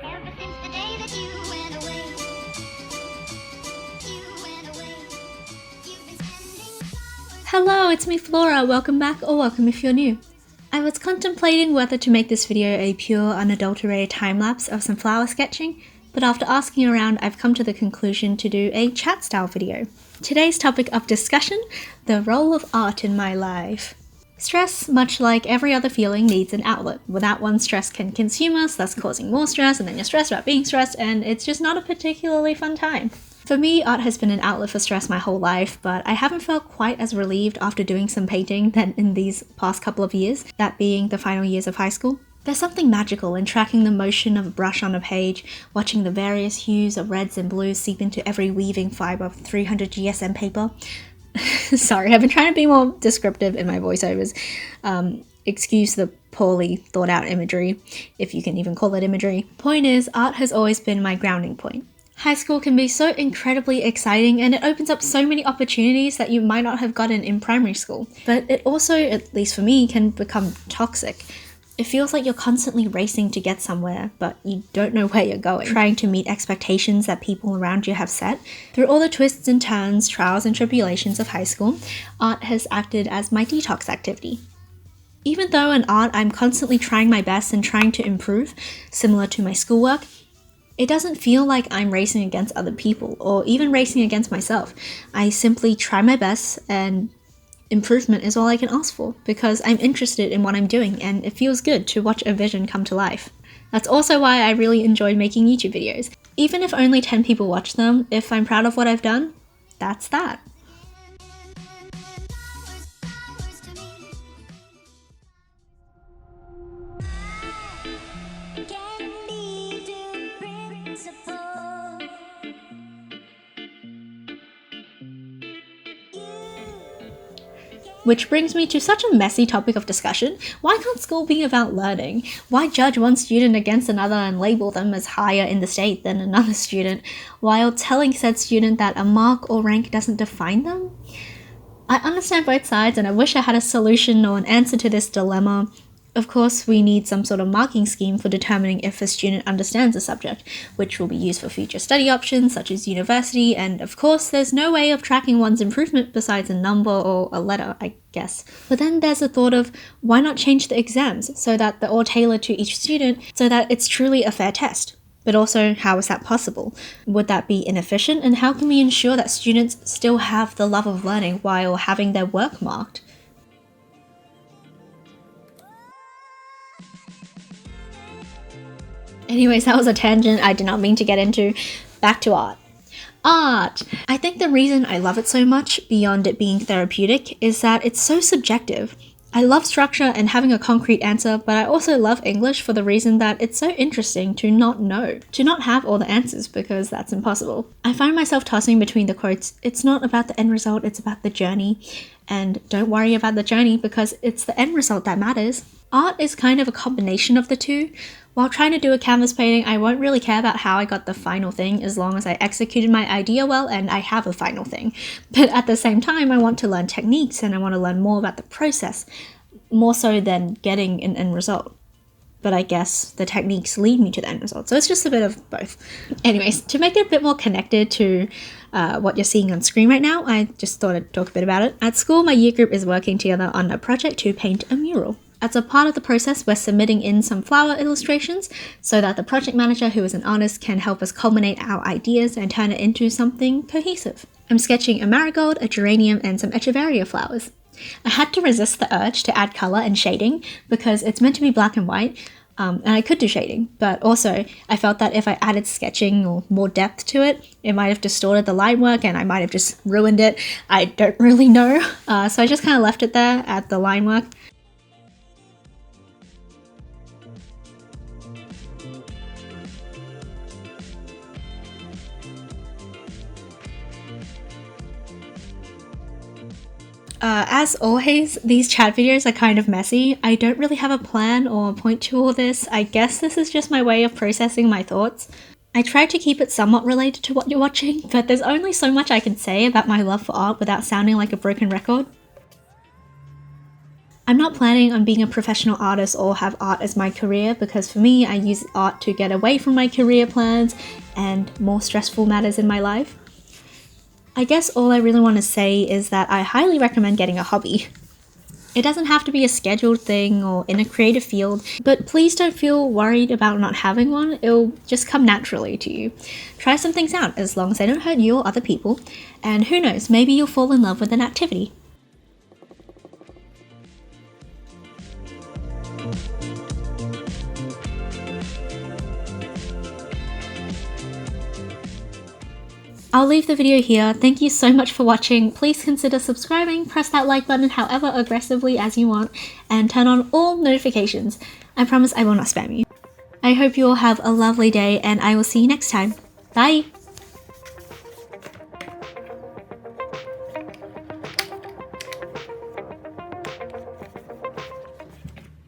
Ever since the day that you went away, you've been sending flowers. Hello, it's me Flora, welcome back or welcome if you're new. I was contemplating whether to make this video a pure, unadulterated time-lapse of some flower sketching, but after asking around I've come to the conclusion to do a chat-style video. Today's topic of discussion, the role of art in my life. Stress, much like every other feeling, needs an outlet. Without one, stress can consume us, thus causing more stress, and then you're stressed about being stressed, and it's just not a particularly fun time. For me, art has been an outlet for stress my whole life, but I haven't felt quite as relieved after doing some painting than in these past couple of years, that being the final years of high school. There's something magical in tracking the motion of a brush on a page, watching the various hues of reds and blues seep into every weaving fibre of 300 GSM paper. Sorry, I've been trying to be more descriptive in my voiceovers. Excuse the poorly thought out imagery, if you can even call it imagery. Point is, art has always been my grounding point. High school can be so incredibly exciting and it opens up so many opportunities that you might not have gotten in primary school. But it also, at least for me, can become toxic. It feels like you're constantly racing to get somewhere, but you don't know where you're going, trying to meet expectations that people around you have set. Through all the twists and turns, trials and tribulations of high school, art has acted as my detox activity. Even though in art I'm constantly trying my best and trying to improve, similar to my schoolwork, it doesn't feel like I'm racing against other people or even racing against myself. I simply try my best and improvement is all I can ask for because I'm interested in what I'm doing and it feels good to watch a vision come to life. That's also why I really enjoyed making YouTube videos. Even if only 10 people watch them, if I'm proud of what I've done, that's that. Which brings me to such a messy topic of discussion. Why can't school be about learning? Why judge one student against another and label them as higher in the state than another student, while telling said student that a mark or rank doesn't define them? I understand both sides and I wish I had a solution or an answer to this dilemma. Of course, we need some sort of marking scheme for determining if a student understands a subject, which will be used for future study options such as university, and of course there's no way of tracking one's improvement besides a number or a letter, I guess. But then there's the thought of why not change the exams so that they're all tailored to each student so that it's truly a fair test? But also, how is that possible? Would that be inefficient? And how can we ensure that students still have the love of learning while having their work marked? Anyways, that was a tangent I did not mean to get into. Back to art. Art! I think the reason I love it so much, beyond it being therapeutic, is that it's so subjective. I love structure and having a concrete answer, but I also love English for the reason that it's so interesting to not know, to not have all the answers, because that's impossible. I find myself tossing between the quotes, it's not about the end result, it's about the journey, and don't worry about the journey because it's the end result that matters. Art is kind of a combination of the two. While trying to do a canvas painting, I won't really care about how I got the final thing as long as I executed my idea well and I have a final thing. But at the same time, I want to learn techniques and I want to learn more about the process, more so than getting an end result. But I guess the techniques lead me to the end result, so it's just a bit of both. Anyways, to make it a bit more connected to what you're seeing on screen right now, I just thought I'd talk a bit about it. At school, my year group is working together on a project to paint a mural. As a part of the process, we're submitting in some flower illustrations so that the project manager, who is an artist, can help us culminate our ideas and turn it into something cohesive. I'm sketching a marigold, a geranium, and some echeveria flowers. I had to resist the urge to add colour and shading because it's meant to be black and white, and I could do shading, but also I felt that if I added sketching or more depth to it, it might have distorted the line work and I might have just ruined it. I don't really know. So I just kind of left it there at the line work. As always, these chat videos are kind of messy. I don't really have a plan or point to all this. I guess this is just my way of processing my thoughts. I try to keep it somewhat related to what you're watching, but there's only so much I can say about my love for art without sounding like a broken record. I'm not planning on being a professional artist or have art as my career, because for me, I use art to get away from my career plans and more stressful matters in my life. I guess all I really want to say is that I highly recommend getting a hobby. It doesn't have to be a scheduled thing or in a creative field, but please don't feel worried about not having one. It'll just come naturally to you. Try some things out as long as they don't hurt you or other people, and who knows, maybe you'll fall in love with an activity. I'll leave the video here. Thank you so much for watching. Please consider subscribing, press that like button however aggressively as you want, and turn on all notifications. I promise I will not spam you. I hope you all have a lovely day, and I will see you next time. Bye!